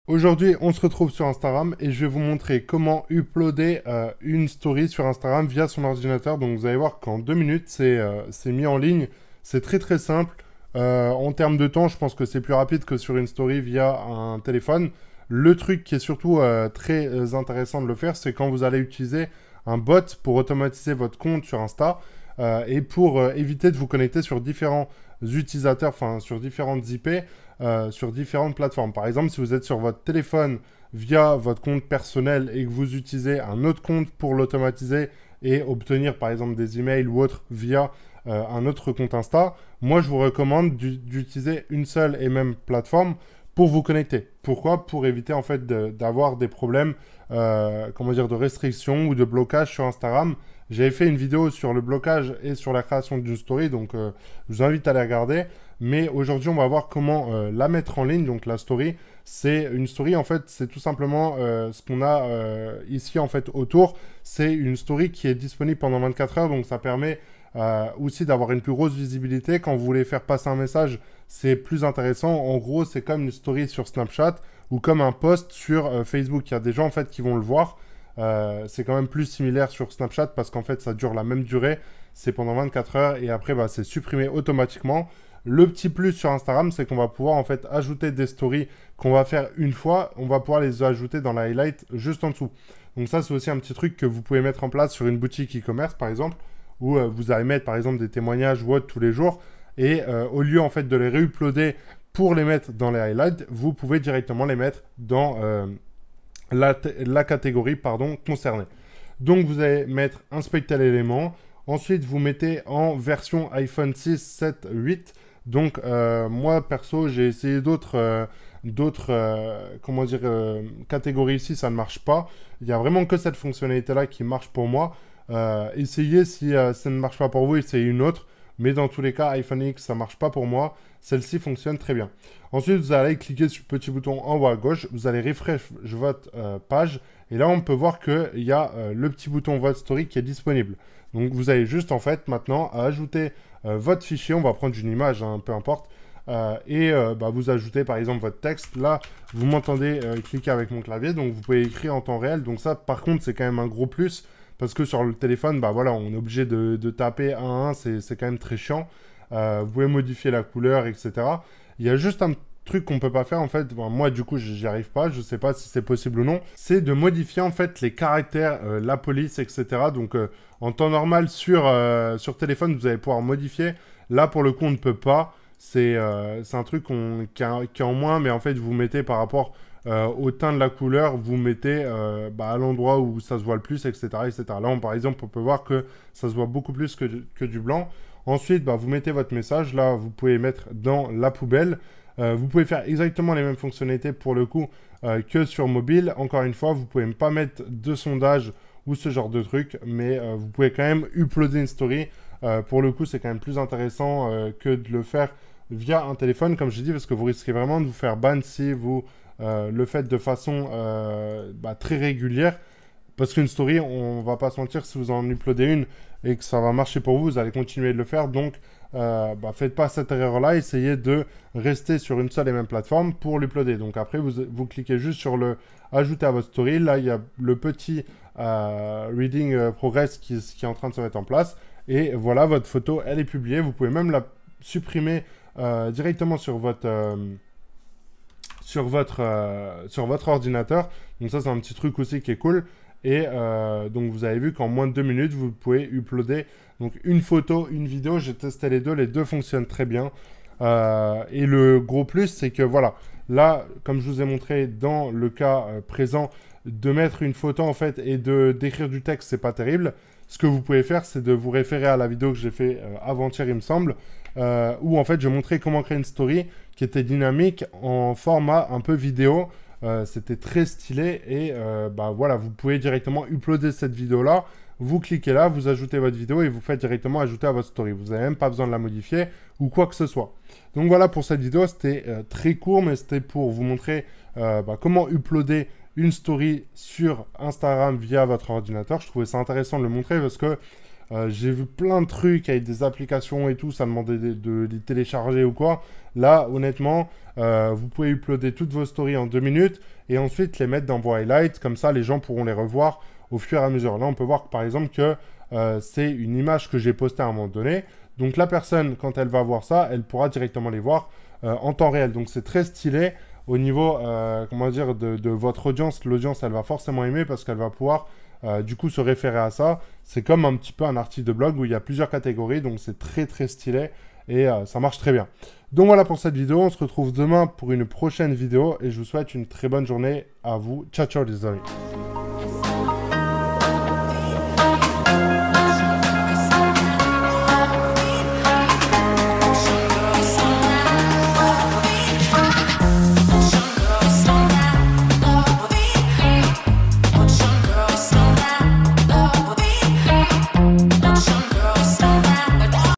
Aujourd'hui, on se retrouve sur Instagram et je vais vous montrer comment uploader une story sur Instagram via son ordinateur. Donc vous allez voir qu'en 2 minutes, c'est mis en ligne. C'est très très simple. En termes de temps, je pense que c'est plus rapide que sur une story via un téléphone. Le truc qui est surtout très intéressant de le faire, c'est quand vous allez utiliser un bot pour automatiser votre compte sur Insta et pour éviter de vous connecter sur différents utilisateurs, enfin sur différentes IP, sur différentes plateformes. Par exemple, si vous êtes sur votre téléphone via votre compte personnel et que vous utilisez un autre compte pour l'automatiser et obtenir par exemple des emails ou autres via un autre compte Insta, moi je vous recommande d'utiliser une seule et même plateforme pour vous connecter. Pourquoi? Pour éviter en fait d'avoir des problèmes comment dire, de restrictions ou de blocage sur Instagram. J'avais fait une vidéo sur le blocage et sur la création d'une story, donc je vous invite à la regarder. Mais aujourd'hui, on va voir comment la mettre en ligne. Donc la story, c'est une story, en fait, c'est tout simplement ce qu'on a ici en fait autour. C'est une story qui est disponible pendant 24 heures, donc ça permet aussi d'avoir une plus grosse visibilité. Quand vous voulez faire passer un message, c'est plus intéressant. En gros, c'est comme une story sur Snapchat ou comme un post sur Facebook. Il y a des gens en fait qui vont le voir. C'est quand même plus similaire sur Snapchat parce qu'en fait, ça dure la même durée. C'est pendant 24 heures et après, bah, c'est supprimé automatiquement. Le petit plus sur Instagram, c'est qu'on va pouvoir en fait ajouter des stories qu'on va faire une fois. On va pouvoir les ajouter dans la highlight juste en dessous. Donc ça, c'est aussi un petit truc que vous pouvez mettre en place sur une boutique e-commerce, par exemple, où vous allez mettre, par exemple, des témoignages ou autres tous les jours. Et au lieu, en fait, de les réuploader pour les mettre dans les highlights, vous pouvez directement les mettre dans la catégorie pardon, concernée. Donc, vous allez mettre inspecter l'élément. Ensuite, vous mettez en version iPhone 6, 7, 8. Donc, moi, perso, j'ai essayé d'autres comment dire, catégories ici, ça ne marche pas. Il n'y a vraiment que cette fonctionnalité-là qui marche pour moi. Essayez, si ça ne marche pas pour vous, essayez une autre. Mais dans tous les cas, iPhone X, ça ne marche pas pour moi. Celle-ci fonctionne très bien. Ensuite, vous allez cliquer sur le petit bouton en haut à gauche. Vous allez refresh votre page. Et là, on peut voir qu'il y a le petit bouton Votre Story qui est disponible. Donc, vous avez juste, en fait, maintenant à ajouter votre fichier. On va prendre une image, hein, peu importe. Bah, vous ajoutez, par exemple, votre texte. Là, vous m'entendez cliquer avec mon clavier. Donc, vous pouvez écrire en temps réel. Donc, ça, par contre, c'est quand même un gros plus. Parce que sur le téléphone, bah voilà, on est obligé de taper 1 à 1, c'est quand même très chiant. Vous pouvez modifier la couleur, etc. Il y a juste un truc qu'on peut pas faire, en fait. Bon, moi, du coup, j'y arrive pas. Je sais pas si c'est possible ou non. C'est de modifier, en fait, les caractères, la police, etc. Donc, en temps normal, sur téléphone, vous allez pouvoir modifier. Là, pour le coup, on ne peut pas. C'est un truc qui est en moins, mais en fait, vous mettez par rapport au teint de la couleur, vous mettez bah, à l'endroit où ça se voit le plus, etc. etc. Là, par exemple, on peut voir que ça se voit beaucoup plus que du blanc. Ensuite, bah, vous mettez votre message. Là, vous pouvez mettre dans la poubelle. Vous pouvez faire exactement les mêmes fonctionnalités pour le coup que sur mobile. Encore une fois, vous pouvez pas mettre de sondage ou ce genre de truc, mais vous pouvez quand même uploader une story. Pour le coup, c'est quand même plus intéressant que de le faire via un téléphone, comme je dis, parce que vous risquez vraiment de vous faire ban si vous le faites de façon bah, très régulière. Parce qu'une story, on va pas se mentir, si vous en uploadez une et que ça va marcher pour vous, vous allez continuer de le faire. Donc, bah, faites pas cette erreur-là. Essayez de rester sur une seule et même plateforme pour l'uploader. Donc après, vous cliquez juste sur le ajouter à votre story. Là, il y a le petit reading progress qui est en train de se mettre en place. Et voilà, votre photo, elle est publiée. Vous pouvez même la supprimer directement sur votre ordinateur. Donc ça, c'est un petit truc aussi qui est cool. Et donc, vous avez vu qu'en moins de 2 minutes, vous pouvez uploader donc, une photo, une vidéo. J'ai testé les deux fonctionnent très bien. Et le gros plus, c'est que voilà, là, comme je vous ai montré dans le cas présent, de mettre une photo en fait et d'écrire du texte, c'est pas terrible. Ce que vous pouvez faire, c'est de vous référer à la vidéo que j'ai fait avant-hier, il me semble, où en fait, je montrais comment créer une story qui était dynamique en format un peu vidéo. C'était très stylé et bah voilà, vous pouvez directement uploader cette vidéo-là. Vous cliquez là, vous ajoutez votre vidéo et vous faites directement ajouter à votre story. Vous n'avez même pas besoin de la modifier ou quoi que ce soit. Donc voilà pour cette vidéo, c'était très court, mais c'était pour vous montrer bah, comment uploader une story sur Instagram via votre ordinateur. Je trouvais ça intéressant de le montrer parce que J'ai vu plein de trucs avec des applications et tout, ça demandait de les télécharger ou quoi. Là, honnêtement, vous pouvez uploader toutes vos stories en 2 minutes et ensuite les mettre dans vos highlights. Comme ça, les gens pourront les revoir au fur et à mesure. Là, on peut voir par exemple que c'est une image que j'ai postée à un moment donné. Donc la personne, quand elle va voir ça, elle pourra directement les voir en temps réel. Donc c'est très stylé au niveau, comment dire, de votre audience. L'audience, elle va forcément aimer parce qu'elle va pouvoir du coup se référer à ça. C'est comme un petit peu un article de blog où il y a plusieurs catégories. Donc c'est très très stylé et ça marche très bien. Donc voilà pour cette vidéo. On se retrouve demain pour une prochaine vidéo et je vous souhaite une très bonne journée à vous. Ciao ciao les amis.